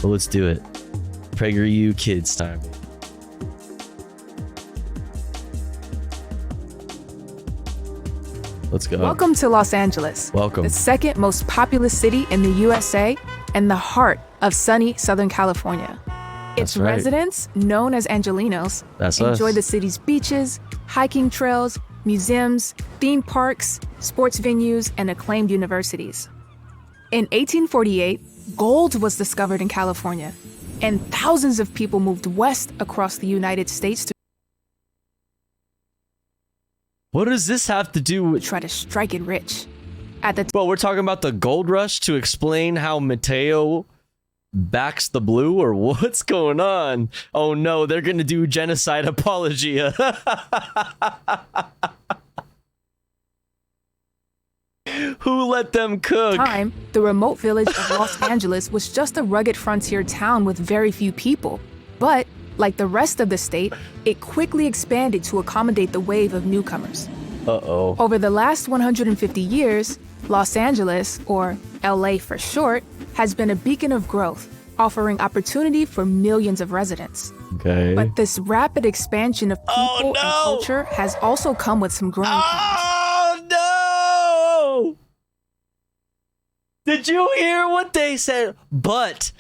Well, let's do it. PragerU Kids time. Let's go. Welcome to Los Angeles. Welcome. The second most populous city in the USA and the heart of sunny Southern California. Its right. residents, known as Angelinos, That's enjoy us. the city's beaches, hiking trails, museums, theme parks, sports venues, and acclaimed universities. In 1848, gold was discovered in California, and thousands of people moved west across the United States to What does this have to do with... try to strike it rich. At the Well, we're talking about the gold rush to explain how Mateo Backs the Blue, or what's going on? Oh no, they're gonna do genocide apologia. Who let them cook? time, the remote village of Los Angeles was just a rugged frontier town with very few people. But, like the rest of the state, it quickly expanded to accommodate the wave of newcomers. Uh-oh. Over the last 150 years, Los Angeles, or LA for short, has been a beacon of growth, offering opportunity for millions of residents. Okay. But this rapid expansion of people Oh, and no! culture has also come with some growing pains. Oh no! Did you hear what they said? But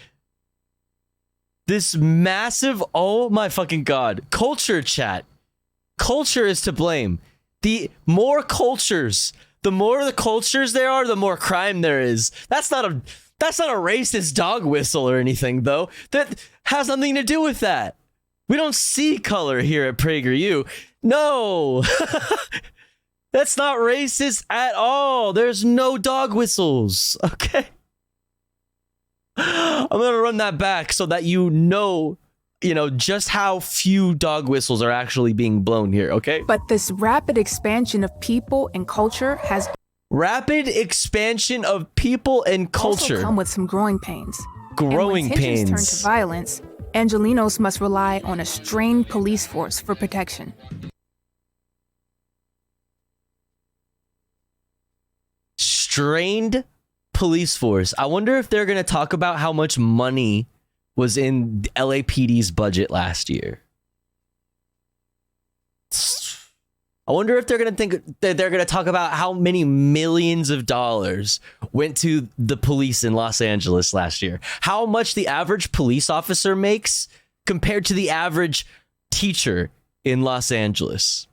this massive, oh my fucking god, culture chat. Culture is to blame. The more cultures, the more the cultures there are, the more crime there is. That's not a racist dog whistle or anything, though. That has nothing to do with that. We don't see color here at PragerU. No. That's not racist at all. There's no dog whistles. Okay. I'm going to run that back so that you know, just how few dog whistles are actually being blown here, okay? But this rapid expansion of people and culture has Rapid expansion of people and culture. also come with some growing pains. Growing and when tensions turn pains. to violence, Angelinos must rely on a strained police force for protection. Strained police force. I wonder if they're going to talk about how much money was in the LAPD's budget last year. I wonder if they're going to think that they're going to talk about how many millions of dollars went to the police in Los Angeles last year. How much the average police officer makes compared to the average teacher in Los Angeles.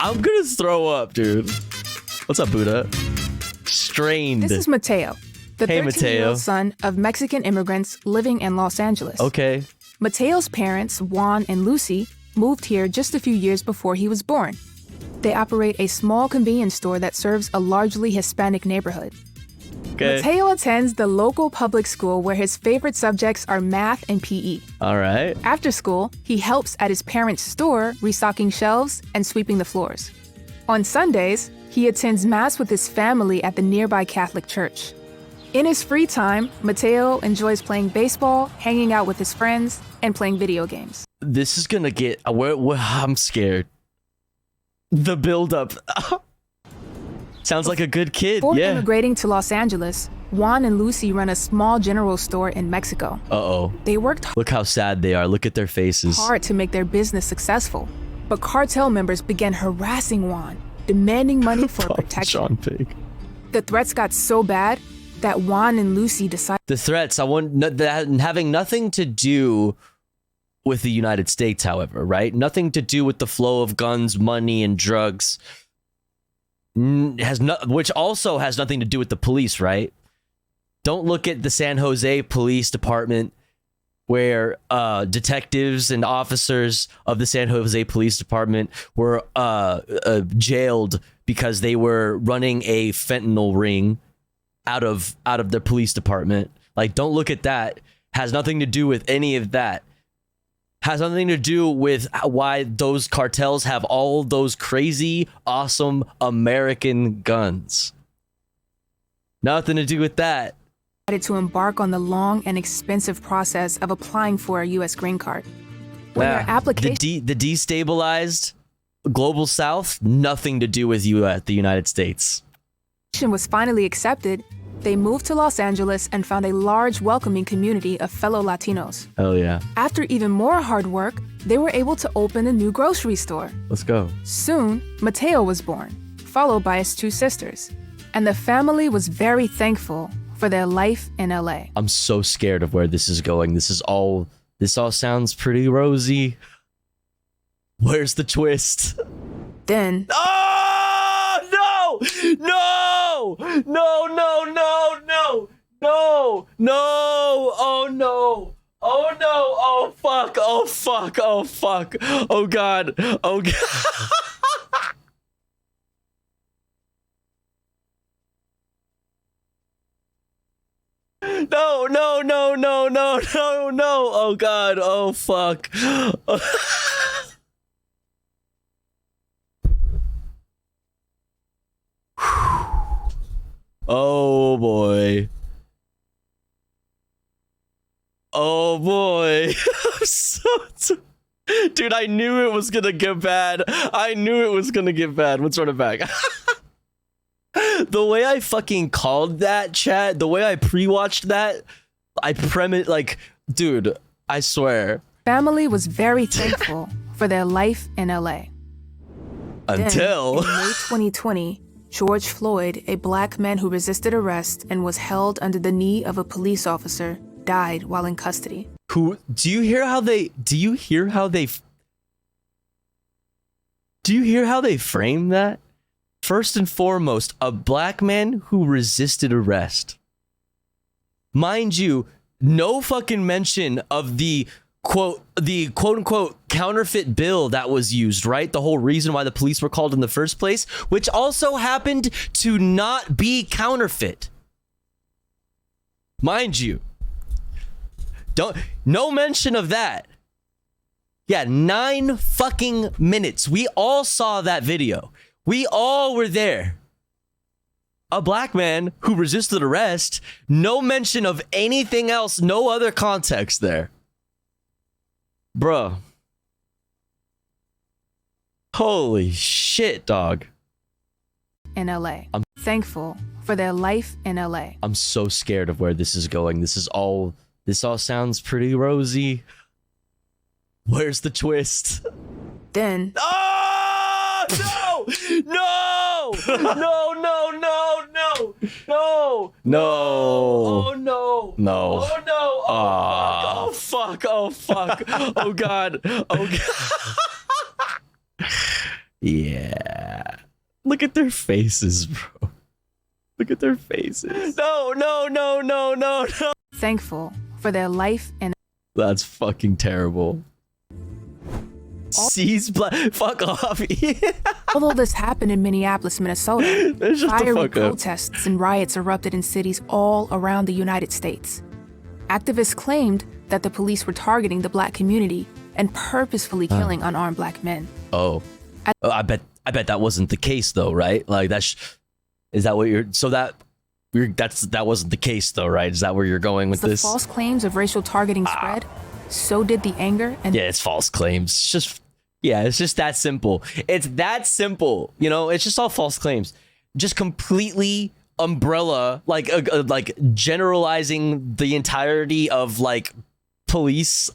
I'm going to throw up, dude. What's up, Buddha? Strained. This is Mateo, the Hey, 13-year-old Mateo. son of Mexican immigrants living in Los Angeles. Okay. Mateo's parents, Juan and Lucy, moved here just a few years before he was born. They operate a small convenience store that serves a largely Hispanic neighborhood. Okay. Mateo attends the local public school where his favorite subjects are math and PE. All right. After school, he helps at his parents' store restocking shelves and sweeping the floors. On Sundays, he attends Mass with his family at the nearby Catholic church. In his free time, Mateo enjoys playing baseball, hanging out with his friends, and playing video games. This is going to get... I'm scared. The buildup. Sounds like a good kid. Before Yeah. immigrating to Los Angeles, Juan and Lucy run a small general store in Mexico. Uh-oh. They worked Look how sad they are. Look at their faces. hard to make their business successful, but cartel members began harassing Juan, demanding money for protection. Sean Pig. The threats got so bad that Juan and Lucy decided The threats, that having nothing to do with the United States, however, right? Nothing to do with the flow of guns, money, and drugs. Which also has nothing to do with the police, right? Don't look at the San Jose Police Department, where detectives and officers of the San Jose Police Department were jailed because they were running a fentanyl ring out of their police department. Like, don't look at that. Has nothing to do with any of that. Has nothing to do with why those cartels have all those crazy, awesome American guns. Nothing to do with that. to embark on the long and expensive process of applying for a U.S. green card. When their application The destabilized global south, nothing to do with you at the United States. was finally accepted, They moved to Los Angeles and found a large, welcoming community of fellow Latinos. Hell yeah. After even more hard work, they were able to open a new grocery store. Let's go. Soon, Mateo was born, followed by his 2 sisters. And the family was very thankful for their life in LA. I'm so scared of where this is going. This all sounds pretty rosy. Where's the twist? Then, Oh, no! No! No, no, no, no! No! No! Oh, no! Oh, no! Oh, fuck! Oh, fuck! Oh, fuck! Oh, God! Oh, God! No, no, no, no, no, no, no! Oh, God! Oh, fuck! Oh boy. Oh boy. Dude, I knew it was gonna get bad. I knew it was gonna get bad. Let's run it back. The way I fucking called that, chat, the way I pre-watched that, dude, I swear. family was very thankful for their life in LA. Until Then, in May 2020, George Floyd, a black man who resisted arrest and was held under the knee of a police officer, died while in custody. do you hear how they frame that? First and foremost, a black man who resisted arrest. Mind you, no fucking mention of the quote unquote counterfeit bill that was used, right? The whole reason why the police were called in the first place, which also happened to not be counterfeit. Mind you. No mention of that. Yeah, 9 fucking minutes. We all saw that video. We all were there. A black man who resisted arrest, no mention of anything else, no other context there. Bruh. Holy shit, dog. In LA. I'm thankful for their life in LA. I'm so scared of where this is going. This all sounds pretty rosy. Where's the twist? Then, Oh, no! No! No, no, no, no! No! No! Oh, no! No. Oh, no! Oh, fuck! Oh, fuck! Oh, God! Oh, God! Yeah. Look at their faces, bro. Look at their faces. No, no, no, no, no, no! thankful for their life in That's fucking terrible. Fuck off. Although this happened in Minneapolis, Minnesota, Shut the fiery fuck up. protests and riots erupted in cities all around the United States. Activists claimed that the police were targeting the black community and purposefully killing unarmed black men. Oh, I bet that wasn't the case though, right? Like is that what that wasn't the case though, right? Is that where you're going with As the this? false claims of racial targeting spread, so did the anger and Yeah, it's false claims. It's just that simple. It's that simple. You know, it's just all false claims. Just completely umbrella, like generalizing the entirety of like police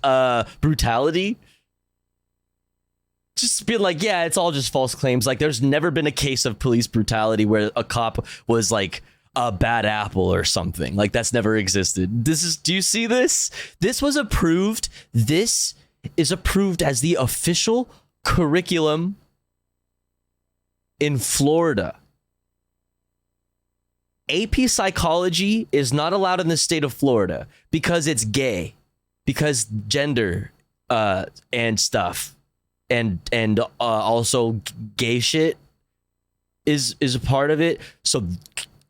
brutality. Just being like, yeah, it's all just false claims. Like, there's never been a case of police brutality where a cop was like a bad apple or something. Like, that's never existed. Do you see this? This was approved. This is approved as the official curriculum in Florida. AP psychology is not allowed in the state of Florida because it's gay, because gender and stuff. And also gay shit is a part of it. So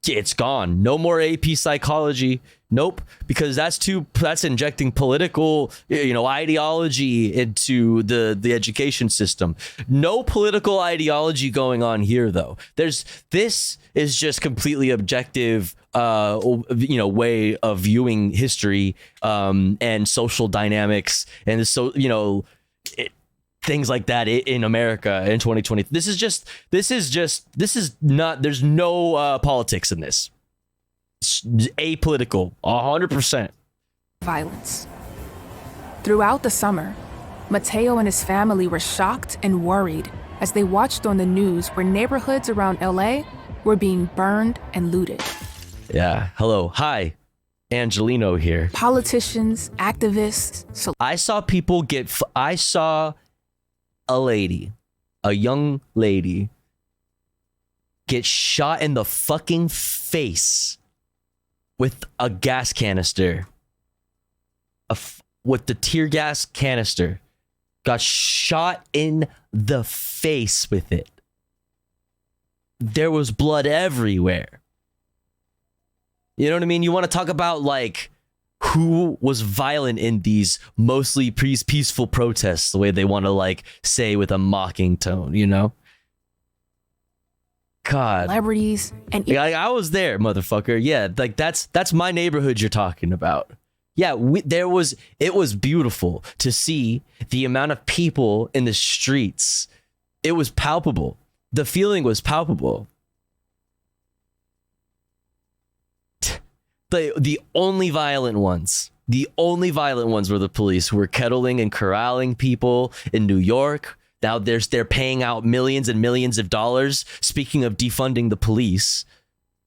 it's gone. No more AP psychology. Nope, because that's injecting political, ideology into the education system. No political ideology going on here though. This is just completely objective way of viewing history and social dynamics and things like that in America in 2020. This is not, there's no politics in this. Apolitical, 100%. Violence. Throughout the summer, Mateo and his family were shocked and worried as they watched on the news where neighborhoods around LA were being burned and looted. Yeah. Hello. Hi. Angelino here. Politicians, activists. I saw people get. I saw a young lady, get shot in the fucking face with a gas canister. With the tear gas canister. Got shot in the face with it. There was blood everywhere. You know what I mean? You want to talk about like who was violent in these mostly peaceful protests, the way they want to like say with a mocking tone, you know? God. Celebrities and I was there, motherfucker. Yeah, like that's my neighborhood you're talking about. Yeah, it was beautiful to see the amount of people in the streets. It was palpable. The feeling was palpable. The only violent ones were the police who were kettling and corralling people in New York. Now they're paying out millions and millions of dollars. Speaking of defunding the police,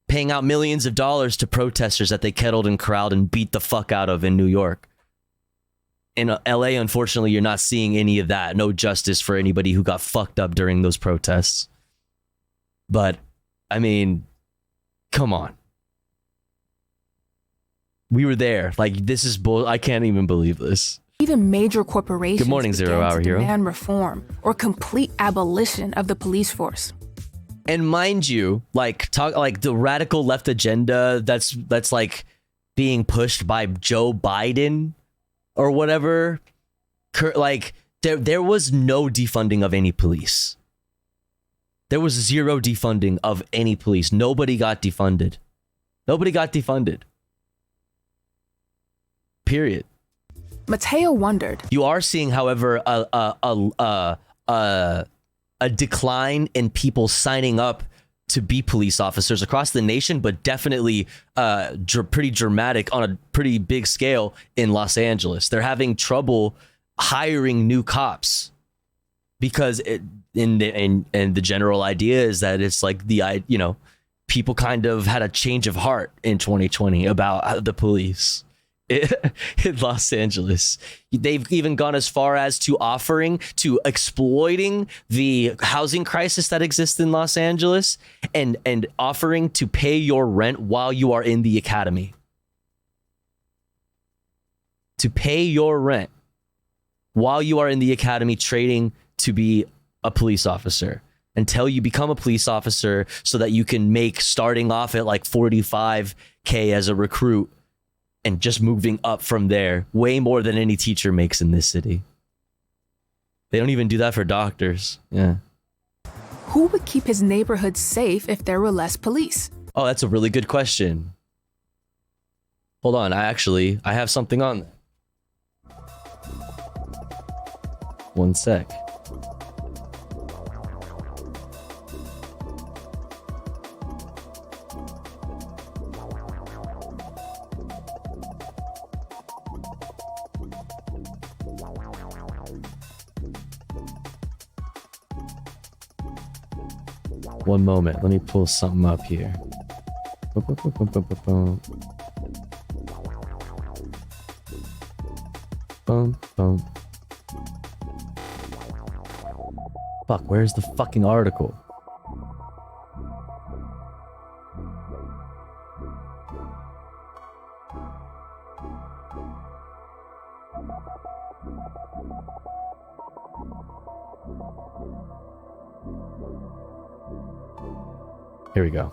paying out millions of dollars to protesters that they kettled and corralled and beat the fuck out of in New York. In LA, unfortunately, you're not seeing any of that. No justice for anybody who got fucked up during those protests. But, I mean, come on. We were there. Like, this is bull. I can't even believe this. Even major corporations Good morning, Zero Hour Hero. demand reform or complete abolition of the police force. And mind you, like the radical left agenda that's like being pushed by Joe Biden or whatever, like there was no defunding of any police. There was zero defunding of any police. Nobody got defunded. Period. Mateo wondered. You are seeing, however, a decline in people signing up to be police officers across the nation, but definitely pretty dramatic on a pretty big scale in Los Angeles. They're having trouble hiring new cops because the general idea is that it's like people kind of had a change of heart in 2020 about the police. In Los Angeles, they've even gone as far as to exploiting the housing crisis that exists in Los Angeles and offering to pay your rent while you are in the academy. To pay your rent while you are in the academy training to be a police officer until you become a police officer so that you can make starting off at like $45K as a recruit. And just moving up from there, way more than any teacher makes in this city. They don't even do that for doctors. Yeah. Who would keep his neighborhood safe if there were less police? Oh, that's a really good question. Hold on, I have something on that. One sec. One moment, let me pull something up here. Fuck, where's the fucking article? Here we go.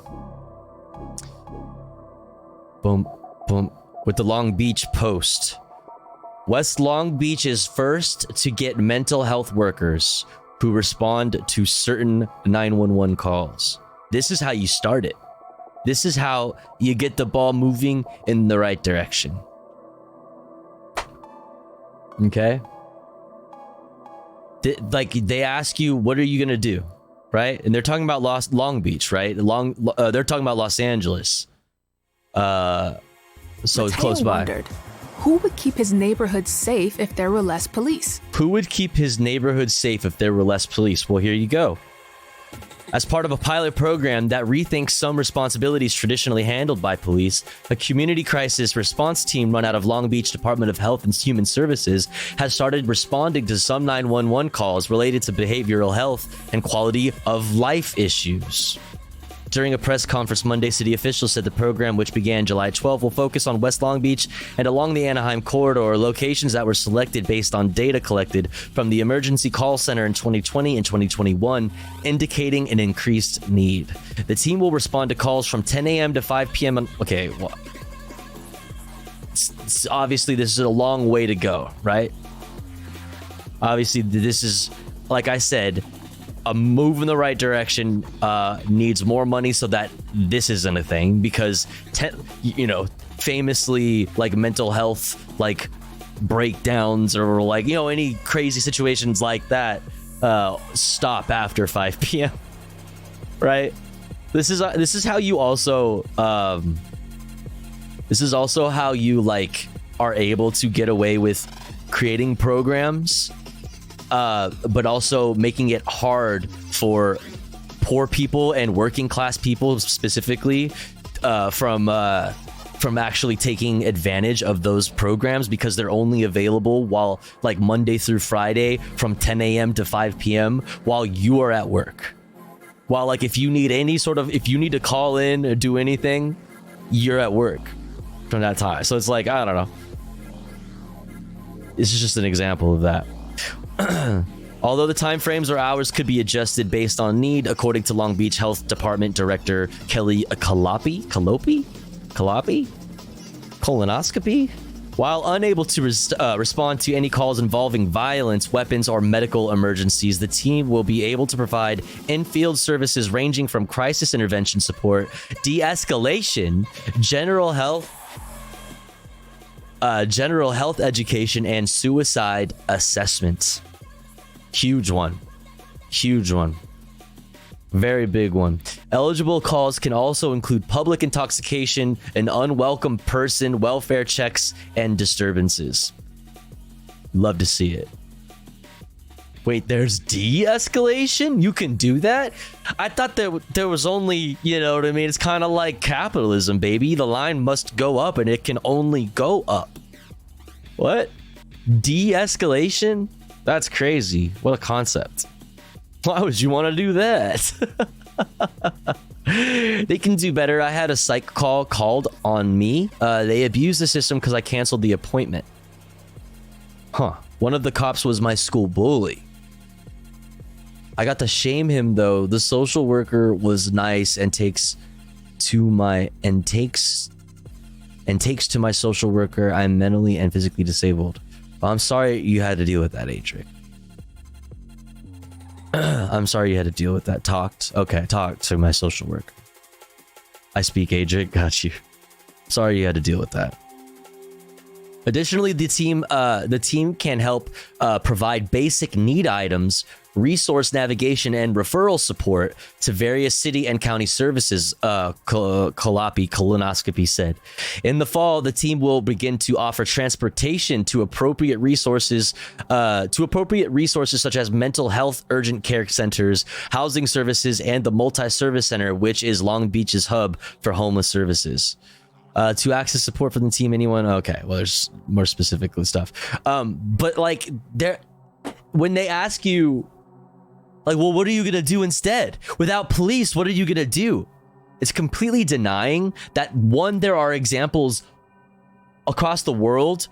Boom, boom. With the Long Beach Post. West Long Beach is first to get mental health workers who respond to certain 911 calls. This is how you start it. This is how you get the ball moving in the right direction. Okay? They ask you, what are you going to do? Right? And they're talking about Long Beach, right? They're talking about Los Angeles. so it's Mateo close by. wondered, who would keep his neighborhood safe if there were less police? Who would keep his neighborhood safe if there were less police? Well, here you go. As part of a pilot program that rethinks some responsibilities traditionally handled by police, a community crisis response team run out of Long Beach Department of Health and Human Services has started responding to some 911 calls related to behavioral health and quality of life issues. During a press conference Monday, city officials said the program, which began July 12, will focus on West Long Beach and along the Anaheim corridor, locations that were selected based on data collected from the emergency call center in 2020 and 2021, indicating an increased need. The team will respond to calls from 10 a.m. to 5 p.m. Okay, well, obviously this is a long way to go, right? Obviously, this is, like I said, a move in the right direction. Needs more money so that this isn't a thing, because famously, like, mental health like breakdowns or like any crazy situations like that stop after 5 p.m. right? This is how you also this is also how you like are able to get away with creating programs, but also making it hard for poor people and working class people specifically from actually taking advantage of those programs, because they're only available while like Monday through Friday from 10 a.m. to 5 p.m. while you are at work. While like if you need to call in or do anything, you're at work from that time. So it's like, I don't know. This is just an example of that. Although the time frames or hours could be adjusted based on need, according to Long Beach Health Department Director Kelly Colonoscopy. While unable to respond to any calls involving violence, weapons, or medical emergencies, the team will be able to provide in-field services ranging from crisis intervention support, de-escalation, general health education, and suicide assessments. Huge one. Very big one. Eligible calls can also include public intoxication, an unwelcome person, welfare checks, and disturbances. Love to see it. Wait, there's de-escalation? You can do that? I thought there was only, you know what I mean? It's kind of like capitalism, baby. The line must go up and it can only go up. What? De-escalation? That's crazy. What a concept. Why would you want to do that? They can do better. I had a psych call called on me. They abused the system because I canceled the appointment. One of the cops was my school bully. I got to shame him though. The social worker was nice and takes to my social worker. I'm mentally and physically disabled. I'm sorry you had to deal with that, Adric. I'm sorry you had to deal with that. Talk to my social worker. I speak, Adric. Got you. Sorry you had to deal with that. Additionally, the team can help provide basic need items, resource navigation, and referral support to various city and county services, Colonoscopy said. In the fall, the team will begin to offer transportation to appropriate resources such as mental health urgent care centers, housing services, and the multi-service center, which is Long Beach's hub for homeless services. To access support from the team, anyone? Okay, well, there's more specific stuff. But like, when they ask you, like, well, what are you gonna do instead? Without police, what are you gonna do? It's completely denying that, one, there are examples across the world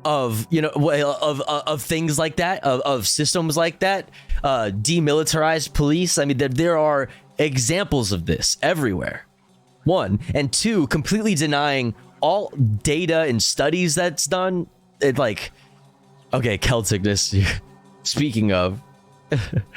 of of things like that, of systems like that, demilitarized police. I mean, there are examples of this everywhere. One, and two, completely denying all data and studies that's done. It like, okay, Celticness. Speaking of,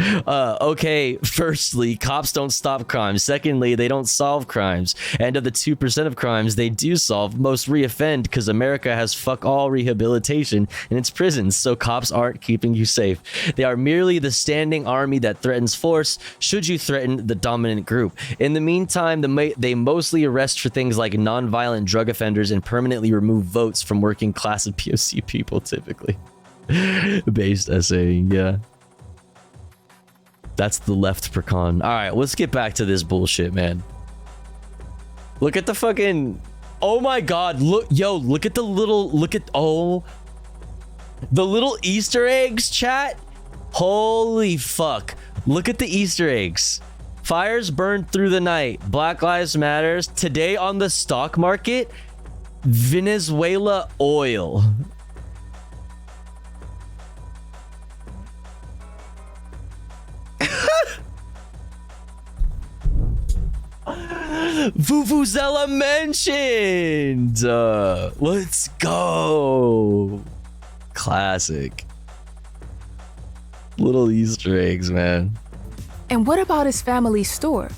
Okay, firstly, cops don't stop crimes. Secondly, they don't solve crimes. And of the 2% of crimes they do solve, most reoffend because America has fuck all rehabilitation in its prisons, so cops aren't keeping you safe. They are merely the standing army that threatens force should you threaten the dominant group. In the meantime, they mostly arrest for things like non-violent drug offenders and permanently remove votes from working class and POC people, typically. Based essaying, yeah. That's the left precon. All right, let's get back to this bullshit, man. Look at the fucking... Oh my god, look, yo, look at the little... Oh. The little Easter eggs, chat? Holy fuck. Look at the Easter eggs. Fires burned through the night. Black Lives Matters. Today on the stock market. Venezuela oil. Vuvuzela mentioned. Let's go. Classic. Little Easter eggs, man. And what about his family's store?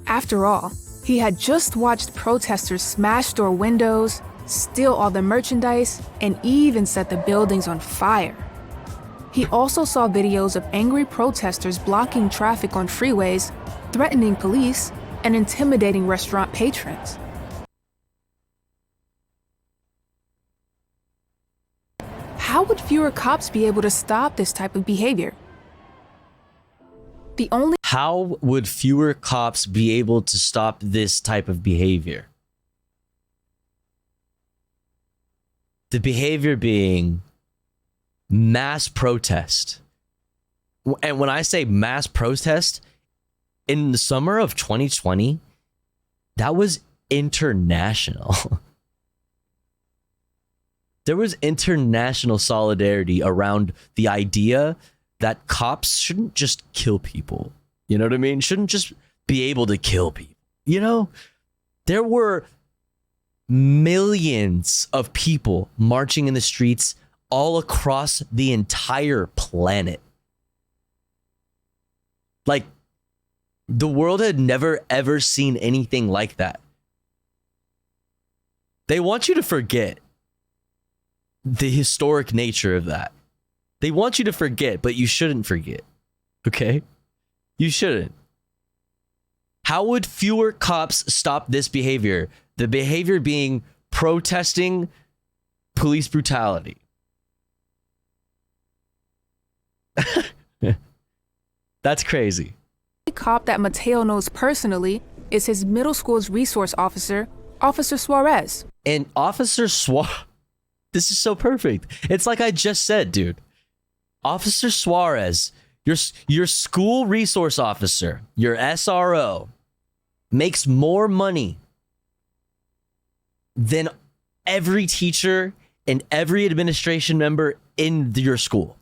After all, he had just watched protesters smash store windows, steal all the merchandise, and even set the buildings on fire. He also saw videos of angry protesters blocking traffic on freeways, threatening police, and intimidating restaurant patrons. How would fewer cops be able to stop this type of behavior? How would fewer cops be able to stop this type of behavior? The behavior being mass protest. And when I say mass protest, in the summer of 2020, that was international. There was international solidarity around the idea that cops shouldn't just kill people. You know what I mean? Shouldn't just be able to kill people. You know, there were millions of people marching in the streets all across the entire planet. Like, the world had never, ever seen anything like that. They want you to forget the historic nature of that. They want you to forget, but you shouldn't forget. Okay? You shouldn't. How would fewer cops stop this behavior? The behavior being protesting police brutality. That's crazy. The cop that Mateo knows personally is his middle school's resource officer, Officer Suarez. And Officer Suarez, this is so perfect. It's like I just said, dude. Officer Suarez, your school resource officer, your SRO, makes more money than every teacher and every administration member in your school.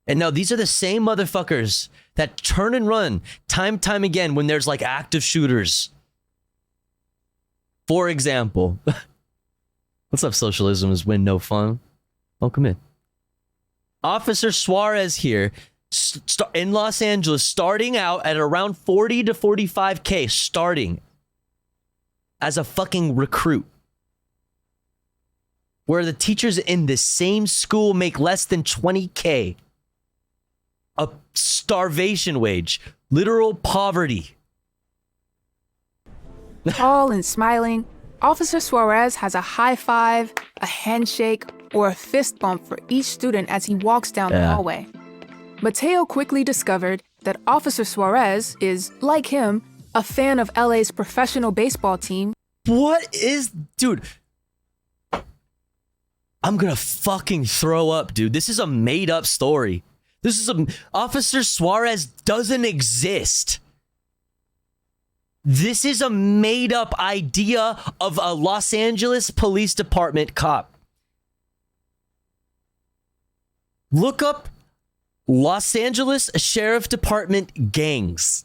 And now these are the same motherfuckers that turn and run time again when there's like active shooters. For example, what's up, socialism is win no fun. Welcome in. Officer Suarez here in Los Angeles, starting out at around 40 to 45K, starting as a fucking recruit. Where the teachers in the same school make less than 20K. A starvation wage, literal poverty. Tall and smiling, Officer Suarez has a high five, a handshake, or a fist bump for each student as he walks down the hallway. Mateo quickly discovered that Officer Suarez is, like him, a fan of LA's professional baseball team. What is... Dude. I'm gonna fucking throw up, dude. This is a made-up story. This is a... Officer Suarez doesn't exist. This is a made-up idea of a Los Angeles Police Department cop. Look up Los Angeles Sheriff Department gangs.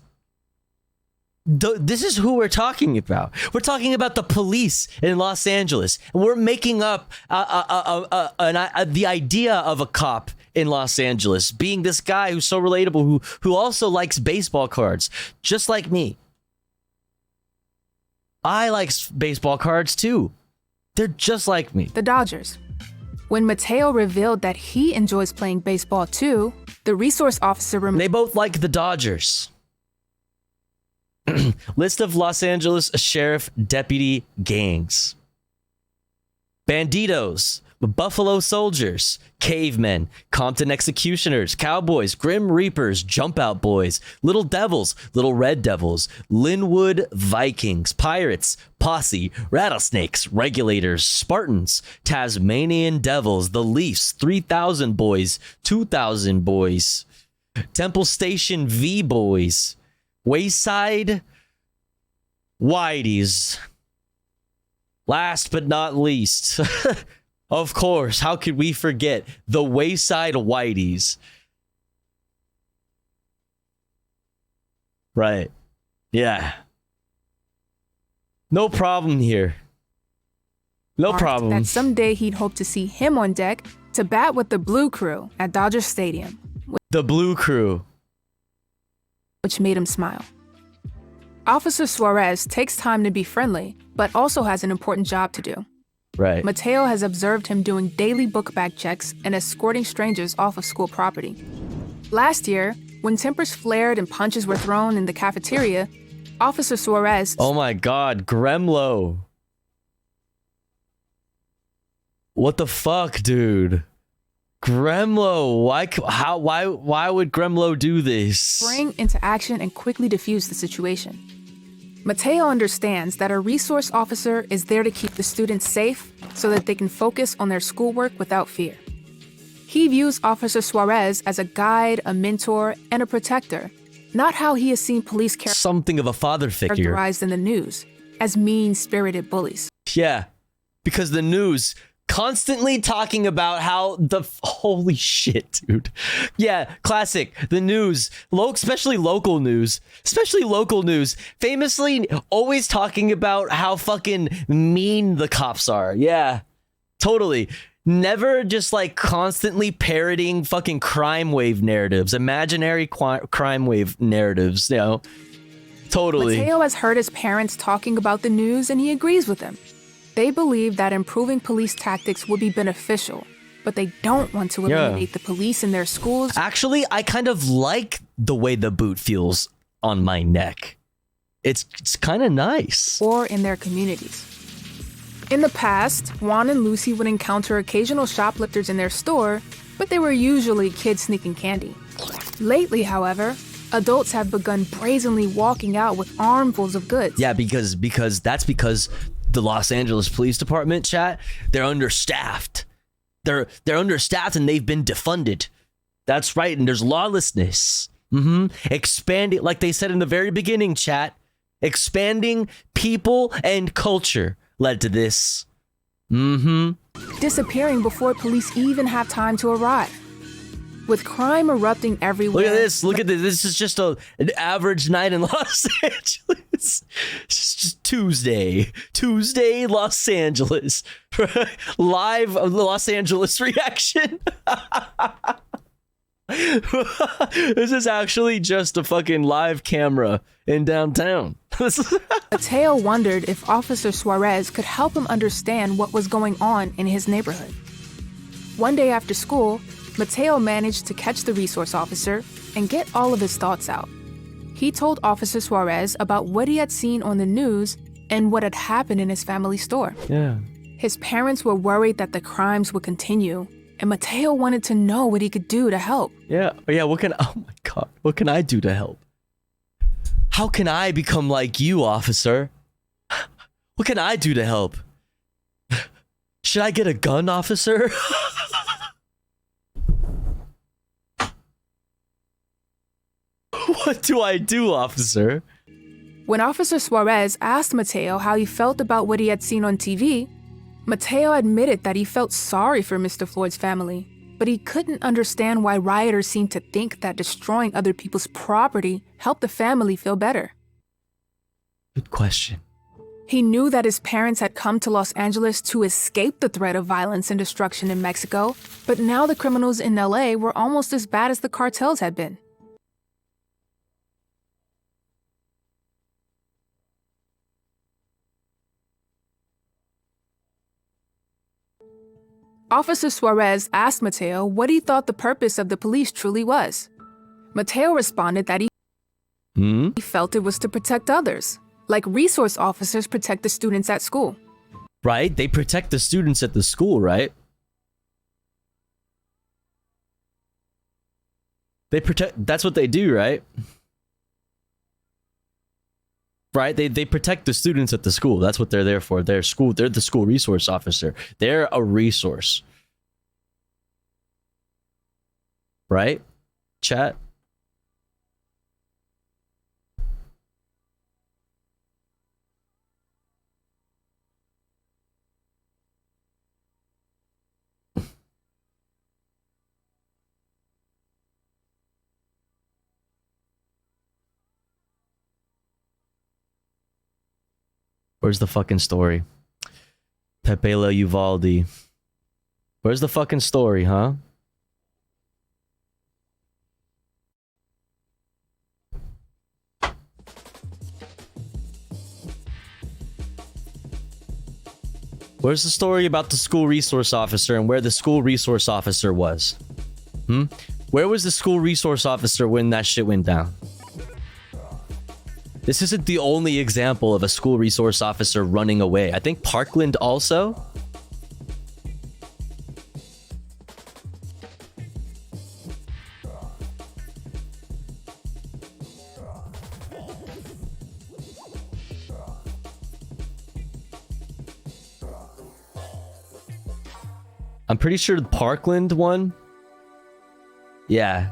This is who we're talking about. We're talking about the police in Los Angeles. And we're making up the idea of a cop in Los Angeles, being this guy who's so relatable, who also likes baseball cards, just like me. I like baseball cards too. They're just like me. The Dodgers. When Mateo revealed that he enjoys playing baseball too, the resource officer They both like the Dodgers. List of Los Angeles sheriff deputy gangs. Banditos, Buffalo Soldiers, Cavemen, Compton Executioners, Cowboys, Grim Reapers, Jump Out Boys, Little Devils, Little Red Devils, Linwood Vikings, Pirates, Posse, Rattlesnakes, Regulators, Spartans, Tasmanian Devils, The Leafs, 3000 Boys, 2000 Boys, Temple Station V Boys, Wayside Whiteys. Last but not least, of course, how could we forget the Wayside Whiteys? Right. Yeah. No problem here. No problem. That someday he'd hope to see him on deck to bat with the Blue Crew at Dodger Stadium. The Blue Crew. Which made him smile. Officer Suarez takes time to be friendly, but also has an important job to do. Right. Mateo has observed him doing daily book bag checks and escorting strangers off of school property. Last year, when tempers flared and punches were thrown in the cafeteria, Officer Suarez... Oh my God, Gremlo. What the fuck, dude? Gremlo, why would Gremlo do this? Sprang into action and quickly defused the situation. Mateo understands that a resource officer is there to keep the students safe so that they can focus on their schoolwork without fear. He views Officer Suarez as a guide, a mentor, and a protector, not how he has seen police something of a father figure characterized in the news as mean-spirited bullies. Yeah, because the news constantly talking about how holy shit, dude. Yeah, classic. The news, especially local news, famously always talking about how fucking mean the cops are. Yeah, totally. Never just like constantly parroting fucking crime wave narratives, imaginary crime wave narratives, you know. Totally. Mateo has heard his parents talking about the news and he agrees with them. They believe that improving police tactics would be beneficial, but they don't want to eliminate the police in their schools. Actually, I kind of like the way the boot feels on my neck. It's kind of nice. Or in their communities. In the past, Juan and Lucy would encounter occasional shoplifters in their store, but they were usually kids sneaking candy. Lately, however, adults have begun brazenly walking out with armfuls of goods. Yeah, because the Los Angeles Police Department, chat, they're understaffed. They're understaffed and they've been defunded. That's right, and there's lawlessness. Expanding, like they said in the very beginning, chat, expanding people and culture led to this. Disappearing before police even have time to arrive. With crime erupting everywhere. Look at this. This is just an average night in Los Angeles. It's just Tuesday, Los Angeles. Live Los Angeles reaction. This is actually just a fucking live camera in downtown. Mateo wondered if Officer Suarez could help him understand what was going on in his neighborhood. One day after school, Mateo managed to catch the resource officer and get all of his thoughts out. He told Officer Suarez about what he had seen on the news and what had happened in his family store. Yeah. His parents were worried that the crimes would continue, and Mateo wanted to know what he could do to help. Yeah, oh my God, what can I do to help? How can I become like you, officer? What can I do to help? Should I get a gun, officer? What do I do, officer? When Officer Suarez asked Mateo how he felt about what he had seen on TV, Mateo admitted that he felt sorry for Mr. Floyd's family, but he couldn't understand why rioters seemed to think that destroying other people's property helped the family feel better. Good question. He knew that his parents had come to Los Angeles to escape the threat of violence and destruction in Mexico, but now the criminals in LA were almost as bad as the cartels had been. Officer Suarez asked Mateo what he thought the purpose of the police truly was. Mateo responded that he felt it was to protect others, like resource officers protect the students at school. Right? They protect the students at the school, right? They protect, that's what they do, right? Right? They protect the students at the school. That's what they're there for. They're the school resource officer. They're a resource. Right? Chat. Where's the fucking story? Pepela Uvalde. Where's the fucking story, huh? Where's the story about the school resource officer and where the school resource officer was? Where was the school resource officer when that shit went down? This isn't the only example of a school resource officer running away. I think Parkland also. I'm pretty sure the Parkland one. Yeah.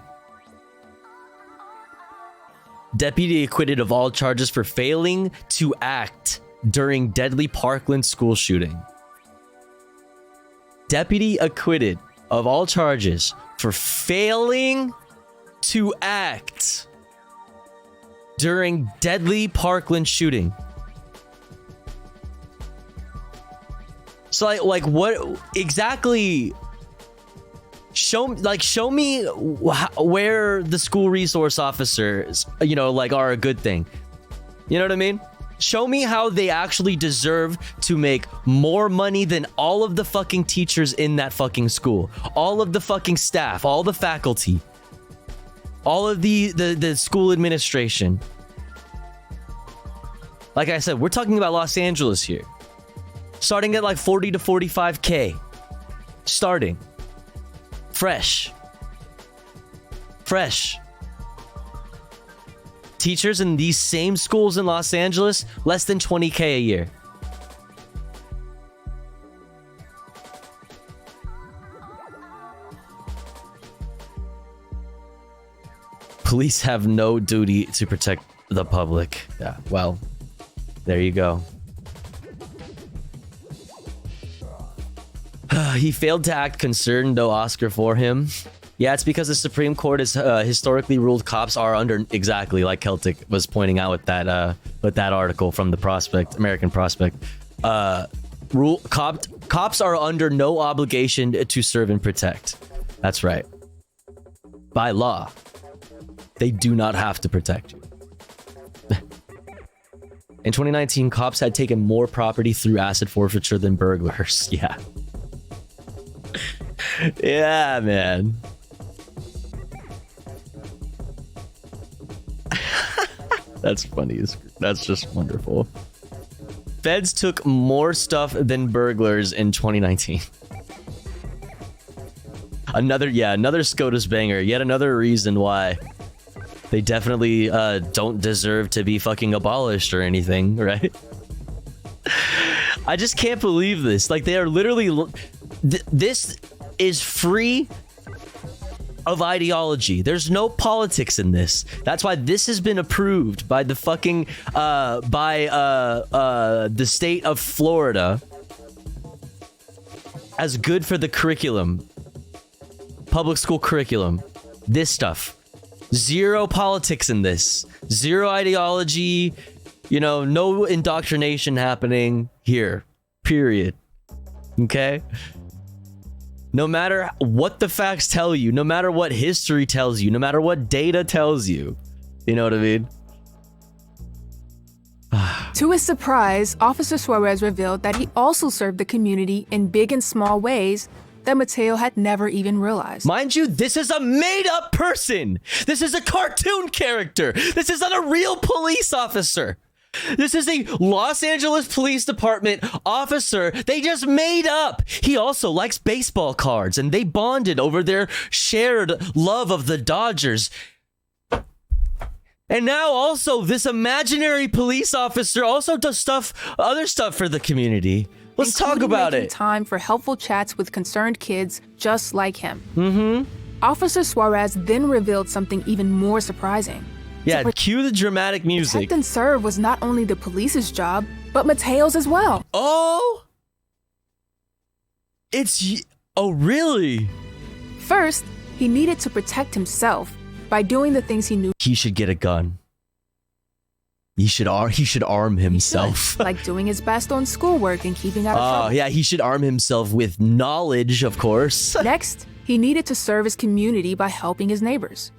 Deputy acquitted of all charges for failing to act during deadly Parkland school shooting. Deputy acquitted of all charges for failing to act during deadly Parkland shooting. So like what exactly? Show me where the school resource officers, like, are a good thing. You know what I mean? Show me how they actually deserve to make more money than all of the fucking teachers in that fucking school, all of the fucking staff, all the faculty, all of the school administration. Like I said, we're talking about Los Angeles here. Starting at like 40 to 45K. Starting. Fresh. Teachers in these same schools in Los Angeles, less than 20K a year. Police have no duty to protect the public. Yeah, well, there you go. He failed to act concerned, no Oscar for him. Yeah, it's because the Supreme Court has historically ruled cops are under, exactly like Celtic was pointing out with that article from the Prospect, American Prospect. Cops are under no obligation to serve and protect. That's right. By law, they do not have to protect you. In 2019, cops had taken more property through asset forfeiture than burglars. Yeah. Yeah, man. That's funny. That's just wonderful. Feds took more stuff than burglars in 2019. Another SCOTUS banger. Yet another reason why they definitely don't deserve to be fucking abolished or anything, right? I just can't believe this. Like, they are literally... This is free of ideology. There's no politics in this. That's why this has been approved by the fucking the state of Florida as good for the curriculum, public school curriculum. This stuff, zero politics in this, zero ideology, You know, no indoctrination happening here. Period. Okay? No matter what the facts tell you, no matter what history tells you, no matter what data tells you. You know what I mean? To his surprise, Officer Suarez revealed that he also served the community in big and small ways that Mateo had never even realized. Mind you, this is a made-up person. This is a cartoon character. This is not a real police officer. This is a Los Angeles Police Department officer they just made up. He also likes baseball cards, and they bonded over their shared love of the Dodgers. And now also this imaginary police officer also does other stuff for the community. Let's talk about it. Time for helpful chats with concerned kids just like him. Officer Suarez then revealed something even more surprising. Yeah, cue the dramatic music. Protect and serve was not only the police's job, but Mateo's as well. Oh, really? First, he needed to protect himself by doing the things he knew. He should get a gun. He should arm himself. Like doing his best on schoolwork and keeping out of trouble. Oh, yeah, he should arm himself with knowledge, of course. Next, he needed to serve his community by helping his neighbors.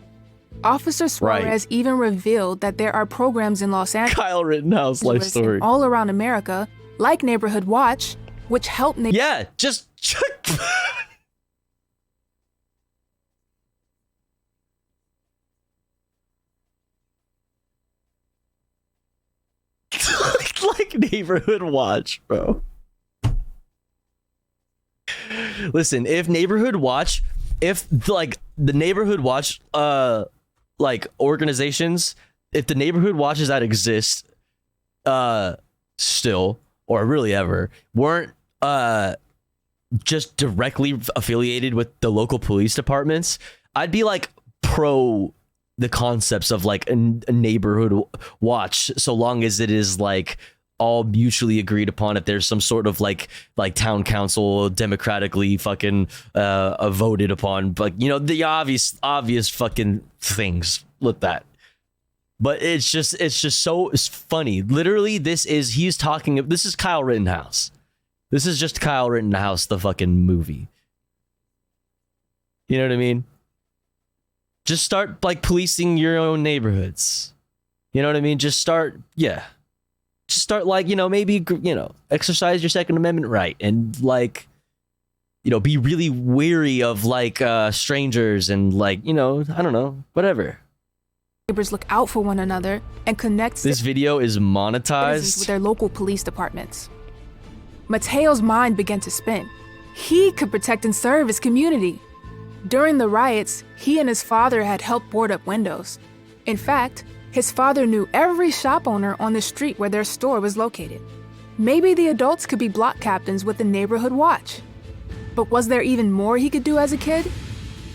Officer Suarez even revealed that there are programs in Los Angeles, Kyle Rittenhouse life story, all around America, like Neighborhood Watch, which help neighbors. Yeah, just like Neighborhood Watch, bro. Listen, if Neighborhood Watch, like the Neighborhood Watch like organizations, if the neighborhood watches that exist still or really ever weren't just directly affiliated with the local police departments, I'd be like pro the concepts of like a neighborhood watch, so long as it is like all mutually agreed upon. If there's some sort of like town council democratically fucking voted upon, but you know, the obvious fucking things with that. But it's just so funny. Literally, this is Kyle Rittenhouse. This is just Kyle Rittenhouse, the fucking movie. You know what I mean? Just start like policing your own neighborhoods. You know what I mean? Just start like, you know, maybe, you know, exercise your Second Amendment right and like, you know, be really weary of like strangers and like, you know, I don't know, whatever. Neighbors look out for one another and connect. This video is monetized with their local police departments. Mateo's mind began to spin. He could protect and serve his community. During the riots, he and his father had helped board up windows. In fact, his father knew every shop owner on the street where their store was located. Maybe the adults could be block captains with the neighborhood watch. But was there even more he could do as a kid?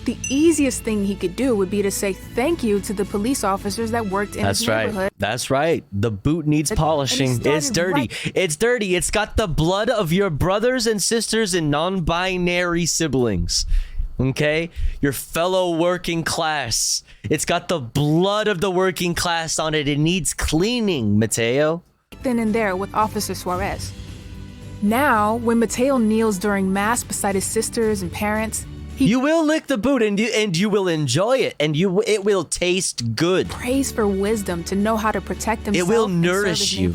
The easiest thing he could do would be to say thank you to the police officers that worked in his neighborhood. That's right. The boot needs polishing. It's dirty. It's dirty. It's got the blood of your brothers and sisters and non-binary siblings. Okay? Your fellow working class. It's got the blood of the working class on it. It needs cleaning, Mateo. Then and there with Officer Suarez. Now, when Mateo kneels during mass beside his sisters and parents, you will lick the boot and you will enjoy it, and it will taste good. Prays for wisdom to know how to protect himself. It will nourish you.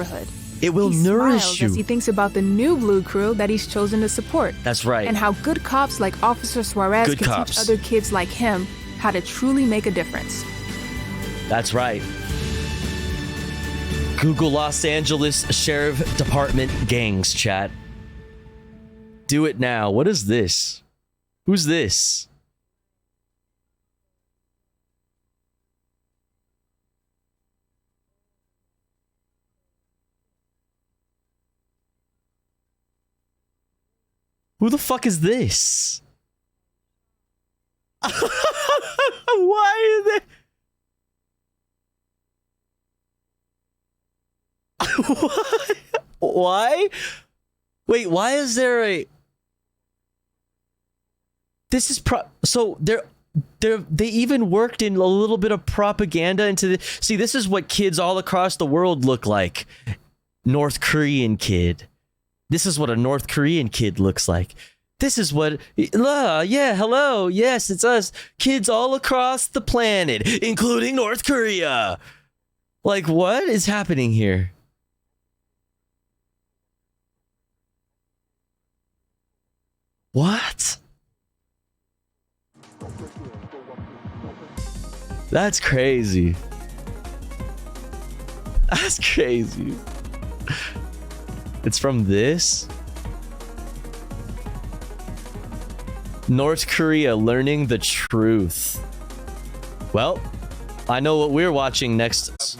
It will nourish you. As he thinks about the new blue crew that he's chosen to support. That's right. And how good cops like Officer Suarez can teach other kids like him how to truly make a difference. That's right. Google Los Angeles Sheriff Department gangs, chat. Do it now. What is this? Who's this? Who the fuck is this? Why is it? Why? Wait, why is there a... This is so They even worked in a little bit of propaganda into the. See, this is what kids all across the world look like. North Korean kid. This is what a North Korean kid looks like. This is what. Yeah, hello. Yes, it's us. Kids all across the planet, including North Korea. Like, what is happening here? What? That's crazy. That's crazy. It's from this? North Korea learning the truth. Well, I know what we're watching next.